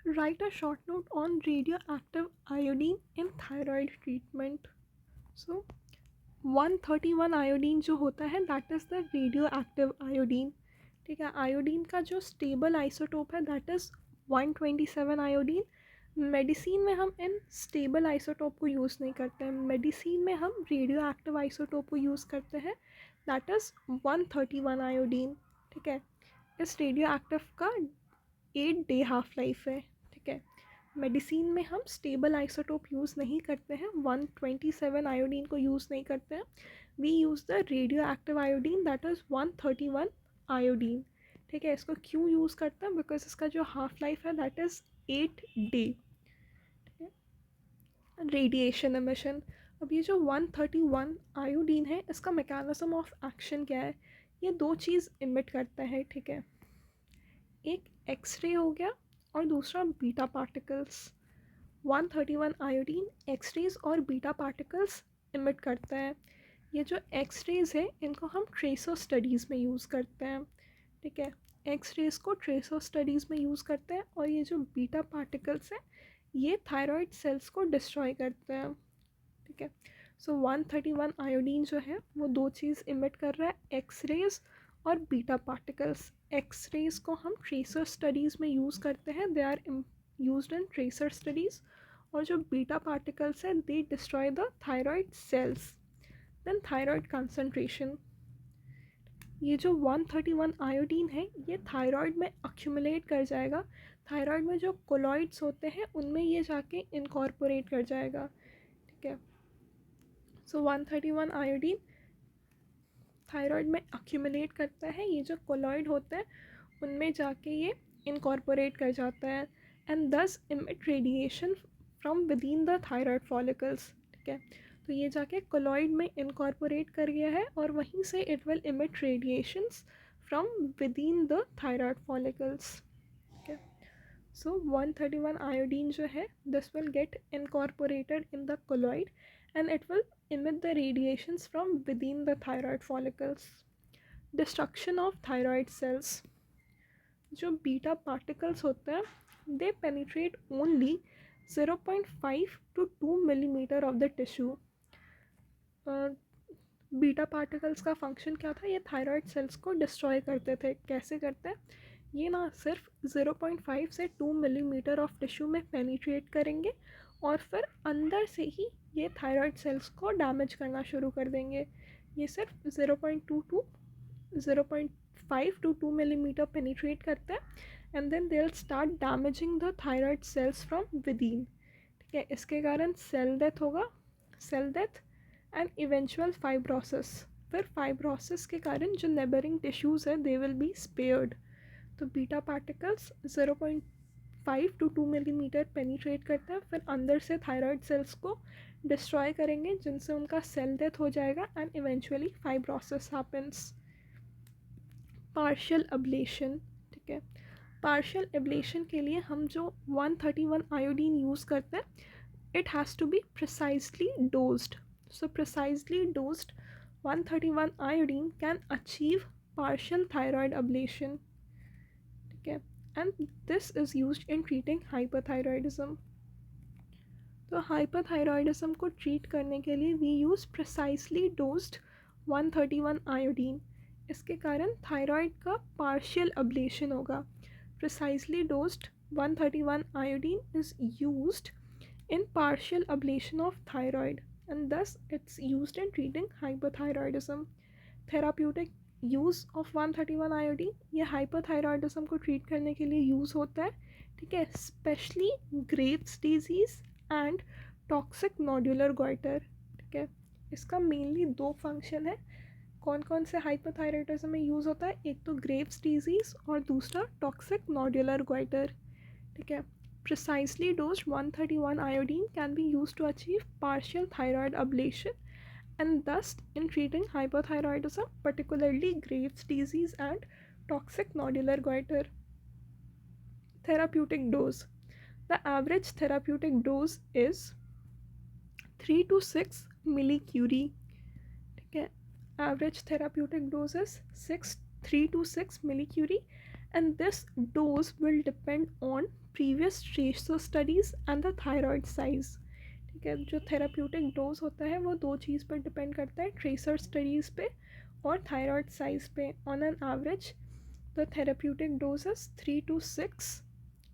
Write a short note on radioactive iodine in thyroid treatment. So 131 iodine जो होता है that is the radioactive iodine. ठीक है, iodine का जो स्टेबल आइसोटोप है दैट इज़ 127 आयोडीन. मेडिसिन में हम इन स्टेबल आइसोटोप को यूज़ नहीं करते हैं, मेडिसिन में हम रेडियो एक्टिव आइसोटोप को यूज़ करते हैं दैट इज़ 131 आयोडीन. ठीक है, इस रेडियो एक्टिव का 8 डे हाफ लाइफ है. ठीक है, मेडिसिन में हम स्टेबल आइसोटोप यूज़ नहीं करते हैं, 127 आयोडीन को यूज़ नहीं करते हैं. We use the radioactive iodine that is 131 iodine. ठीक है, इसको क्यों यूज़ करते हैं? बिकॉज इसका जो हाफ लाइफ है दैट इज़ 8 डे. ठीक है, रेडिएशन एमिशन. अब ये जो 131 आयोडीन है इसका मैकेनिज्म ऑफ एक्शन क्या है? ये दो चीज़ इमिट करता है. ठीक है, एक एक्सरे हो गया और दूसरा बीटा पार्टिकल्स. 131 आयोडीन एक्सरेज और बीटा पार्टिकल्स इमिट करता है. ये जो एक्सरेज है इनको हम ट्रेसर स्टडीज़ में यूज़ करते हैं. ठीक है, एक्सरेज को ट्रेसर स्टडीज़ में यूज़ करते हैं और ये जो बीटा पार्टिकल्स हैं ये थायराइड सेल्स को डिस्ट्रॉय करते हैं. ठीक है, सो 131 आयोडीन जो है वो दो चीज़ इमिट कर रहा है, एक्सरेज और बीटा पार्टिकल्स. एक्सरेज को हम ट्रेसर स्टडीज़ में यूज़ करते हैं, they are used in tracer studies. और जो बीटा पार्टिकल्स है they destroy the thyroid cells. Then thyroid concentration. ये जो 131 आयोडीन है ये थायराइड में अक्यूमुलेट कर जाएगा. थायराइड में जो कोलॉइड्स होते हैं उनमें ये जाके इनकॉर्पोरेट कर जाएगा. ठीक है, सो 131 आयोडीन थायराइड में अक्यूमुलेट करता है, ये जो कोलॉइड होते हैं उनमें जाके ये इनकॉर्पोरेट कर जाता है एंड दस emit radiation from with in the thyroid follicles. ठीक है, तो ये जाके कोलॉइड में इनकॉर्पोरेट कर गया है और वहीं से it will emit radiations from with in the thyroid follicles. ठीक है, सो 131 आयोडीन जो है this will get incorporated in the colloid and it will emit the radiations from within the thyroid follicles. Destruction of thyroid cells. जो beta particles होते हैं they penetrate only 0.5 to 2 millimeter of the tissue. Beta particles का function क्या था? ये thyroid sales को destroy करते थे. कैसे करते हैं? ये ना सिर्फ 0.5 से 2 मिलीमीटर ऑफ टिश्यू में पेनिट्रेट करेंगे और फिर अंदर से ही ये थायराइड सेल्स को डैमेज करना शुरू कर देंगे. ये सिर्फ 0.5 टू 2 मिलीमीटर पेनिट्रेट करते हैं and then they will start damaging the thyroid cells from within. ठीक है, इसके कारण सेल डेथ होगा, cell death and eventual fibrosis. फिर फाइब्रोसिस के कारण जो नेबरिंग टिश्यूज़ है दे विल बी स्पेयर्ड. तो beta particles 0.5 to 2 millimetre penetrate करते हैं, फिर अंदर से थायराइड सेल्स को डिस्ट्रॉय करेंगे जिनसे उनका सेल डेथ हो जाएगा and eventually fibrosis happens. Partial ablation. ठीक है, पार्शियल एब्लेशन के लिए हम जो 131 आयोडीन यूज़ करते हैं it has to be precisely dosed. So precisely dosed 131 iodine can achieve partial thyroid ablation. Okay, and this is used in treating hyperthyroidism. तो hyperthyroidism को treat करने के लिए we use precisely dosed 131 iodine. इसके कारण thyroid का partial ablation होगा. Precisely dosed 131 iodine is used in partial ablation of thyroid and thus it's used in treating hyperthyroidism. Therapeutic use of 131 iodine ये hyperthyroidism को treat करने के लिए use होता है. ठीक है, specially Graves disease and toxic nodular goitre. ठीक है, इसका मेनली दो फंक्शन है. कौन कौन से हाइपरथायराइडिज्म में यूज़ होता है? एक तो ग्रेव्स डिजीज़ और दूसरा टॉक्सिक नोडुलर गॉइटर. ठीक है, precisely dosed 131 iodine can be used to achieve partial thyroid ablation and thus in treating hypothyroidism, particularly Graves' disease and toxic nodular goiter. Therapeutic dose. The average therapeutic dose is 3 to 6 millicurie. ठीक है, average therapeutic dose is 3 to 6 millicurie and this dose will depend on previous tracer studies and the thyroid size. ठीक है, जो therapeutic dose होता है वो दो चीज़ पर डिपेंड करता है, ट्रेसर स्टडीज़ पे और थायराइड साइज पे. On an average the therapeutic dose is 3 to 6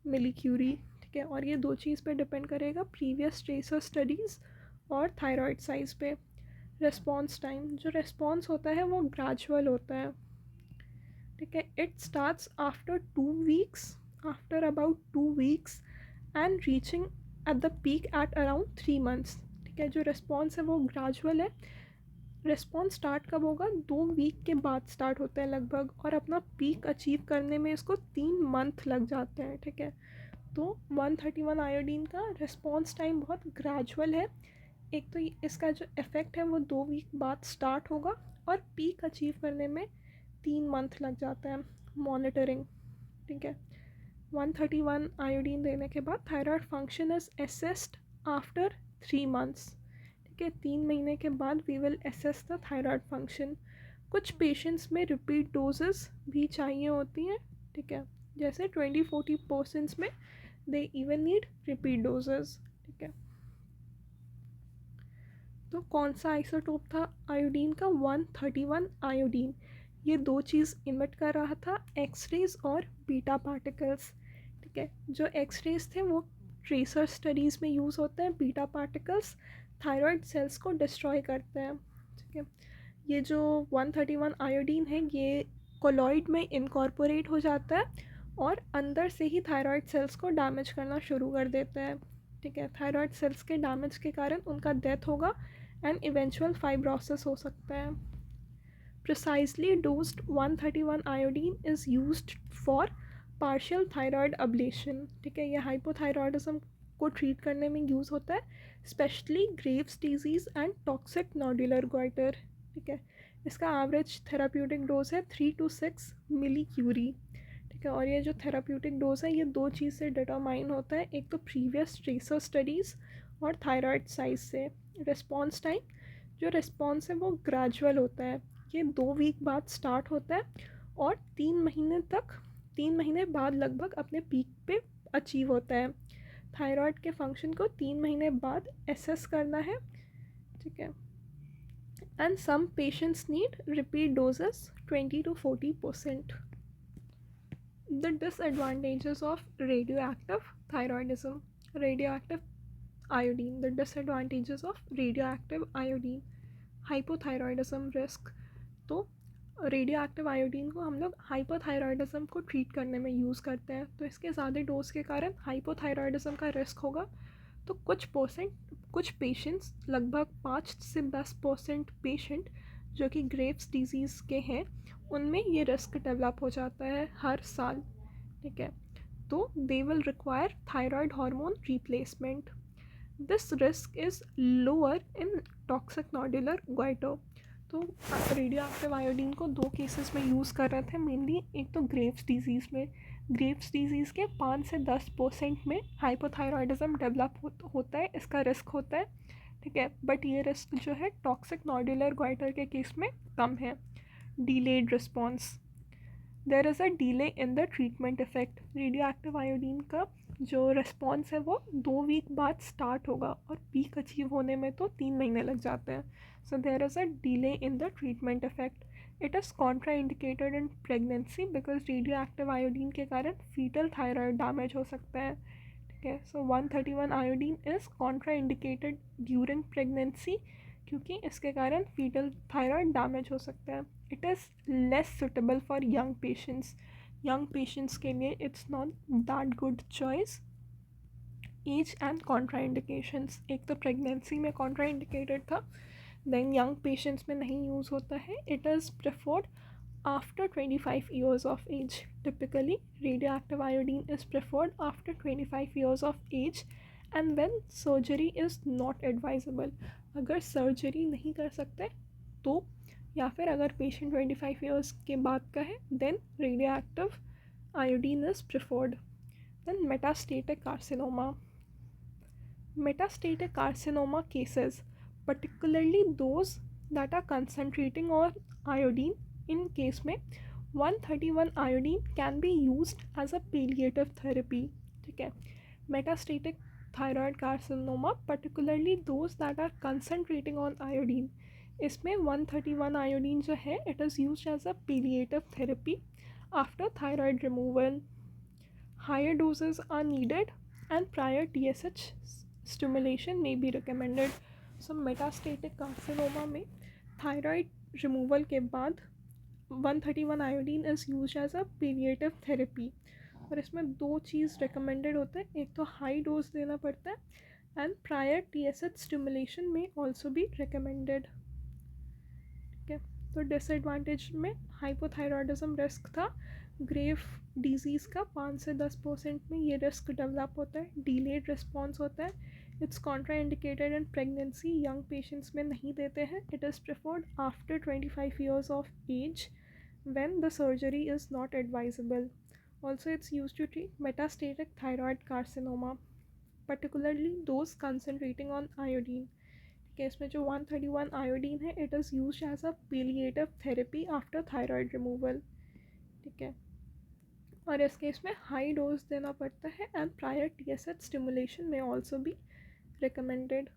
मिलीक्यूरी. ठीक है, और ये दो चीज़ पे डिपेंड करेगा, प्रीवियस ट्रेसर स्टडीज़ और थायराइड साइज पे. रिस्पॉन्स टाइम, जो रिस्पॉन्स होता है वो ग्रेजुअल होता है. ठीक है, it starts after 2 weeks, after about 2 weeks and reaching at the peak at around 3 months. ठीक है, जो रिस्पॉन्स है वो ग्रेजुअल है. रिस्पॉन्स स्टार्ट कब होगा? 2 week के बाद स्टार्ट होता है लगभग, और अपना पीक अचीव करने में इसको 3 month लग जाते हैं. ठीक है, तो 131 आयोडीन का रिस्पॉन्स टाइम बहुत ग्रेजुअल है. एक तो इसका जो इफ़ेक्ट है वो 2 week बाद स्टार्ट होगा और पीक अचीव करने में 3 month लग जाता है. मॉनिटरिंग, ठीक है, 131 आयोडीन देने के बाद thyroid function is assessed after 3 months. ठीक है, 3 महीने के बाद we will assess the thyroid function. कुछ पेशेंट्स में रिपीट डोजेस भी चाहिए होती हैं. ठीक है, जैसे 20-40% में they even need repeat doses. ठीक है, तो कौन सा आइसोटोप था आयोडीन का? 131 आयोडीन. ये दो चीज़ इमिट कर रहा था, एक्सरेज और बीटा पार्टिकल्स. ठीक है, जो एक्सरेज थे वो ट्रेसर स्टडीज़ में यूज़ होते हैं, बीटा पार्टिकल्स थायराइड सेल्स को डिस्ट्रॉय करते हैं. ठीक है, ये जो 131 आयोडीन है ये कोलॉइड में इनकॉर्पोरेट हो जाता है और अंदर से ही थायराइड सेल्स को डैमेज करना शुरू कर देता है. ठीक है, थायराइड सेल्स के डैमेज के कारण उनका डेथ होगा एंड इवेंचुअल फाइब्रोसिस हो सकता है. Precisely dozed 131 iodine is used for partial thyroid oblation. ठीक है, यह हाइपोथायरॉयडिज्म को ट्रीट करने में यूज़ होता है, specially Graves disease and toxic nodular goitre. ठीक है, इसका एवरेज थेराप्यूटिक डोज है 3 to 6 मिलीक्यूरी. ठीक है, और ये जो थेराप्यूटिक डोज है ये दो चीज़ से डिटरमाइन होता है, एक तो प्रीवियस ट्रेसर स्टडीज़ और थायराइड साइज से. रिस्पॉन्स टाइम, जो रिस्पॉन्स है वो ग्रेजुअल होता है, ये 2 week बाद स्टार्ट होता है और 3 महीने बाद लगभग अपने पीक पे अचीव होता है. थायराइड के फंक्शन को 3 महीने बाद एसेस करना है. ठीक है, and some patients need repeat doses 20-40%. The disadvantages of radioactive thyroidism, radioactive iodine, the disadvantages of radioactive iodine, hypothyroidism risk. तो रेडियो एक्टिव आयोडीन को हम लोग हाइपोथायरॉयडिज्म को ट्रीट करने में यूज़ करते हैं, तो इसके ज़्यादा डोज के कारण हाइपोथायरॉयडिज्म का रिस्क होगा. तो कुछ पेशेंट्स, लगभग 5 से 10% पेशेंट जो कि ग्रेव्स डिजीज़ के हैं, उनमें ये रिस्क डेवलप हो जाता है हर साल. ठीक है, तो they will require thyroid hormone replacement. This risk is lower in toxic nodular goitre. तो रेडियो एक्टिव आयोडीन को दो केसेस में यूज़ कर रहे थे मेनली. एक तो ग्रेव्स डिजीज़ में, ग्रेव्स डिजीज़ के 5 से 10% में हाइपोथायरॉयडिज्म डेवलप होता है, इसका रिस्क होता है. ठीक है, बट ये रिस्क जो है टॉक्सिक नोडुलर गॉइटर के केस में कम है. Delayed response, there is a delay in the treatment effect. Radioactive iodine का जो रिस्पॉन्स है वो 2 week बाद स्टार्ट होगा और पीक अचीव होने में तो 3 महीने लग जाते हैं. So there is a delay in the treatment effect. It is contraindicated in pregnancy because radioactive iodine के कारण fetal thyroid damage हो सकता है. ठीक है, so 131 iodine is contraindicated during pregnancy क्योंकि इसके कारण fetal thyroid damage हो सकता है. It is less suitable for young patients. Young patients के लिए it's not that good choice. Age and contraindications, एक तो pregnancy में contraindicated था, देन यंग पेशेंट्स में नहीं यूज़ होता है. It is preferred after 25 years of age. Typically radio active iodine is preferred after 25 years of age and when surgery is not advisable. अगर surgery नहीं कर सकते तो, या फिर अगर पेशेंट 25 years के बाद का है, then radioactive iodine is preferred. Then metastatic carcinoma. Metastatic carcinoma cases, particularly those that are concentrating on iodine, in case में 131 iodine can be used as a palliative therapy. ठीक है. Metastatic thyroid carcinoma, particularly those that are concentrating on iodine, इसमें 131 iodine जो है it is used as a palliative therapy after thyroid removal. Higher doses are needed and prior TSH stimulation may be recommended. So metastatic carcinoma में thyroid removal के बाद 131 iodine is use as a palliative therapy. और इसमें दो चीज़ recommended होता है, एक तो हाई डोज देना पड़ता है एंड प्रायर TSH स्टिमुलेशन में ऑल्सो भी रिकमेंडेड. ठीक है. तो डिसएडवांटेज में हाइपोथायरॉयडिज्म रिस्क था, ग्रेव डिजीज़ का 5 से 10% में ये रिस्क डेवलप होता है, डिलेड रिस्पॉन्स होता है, it's contraindicated in pregnancy, young patients में नहीं देते हैं, it is preferred after 25 years of age when the surgery is not advisable. Also, it's used to treat metastatic thyroid carcinoma, particularly those concentrating on iodine. Case में जो 131 iodine है it is use as a palliative therapy after thyroid removal. ठीक है. और इस case में high dose देना पड़ता है एंड प्रायर TSH स्टिमुलेशन में ऑल्सो भी रिकमेंडेड.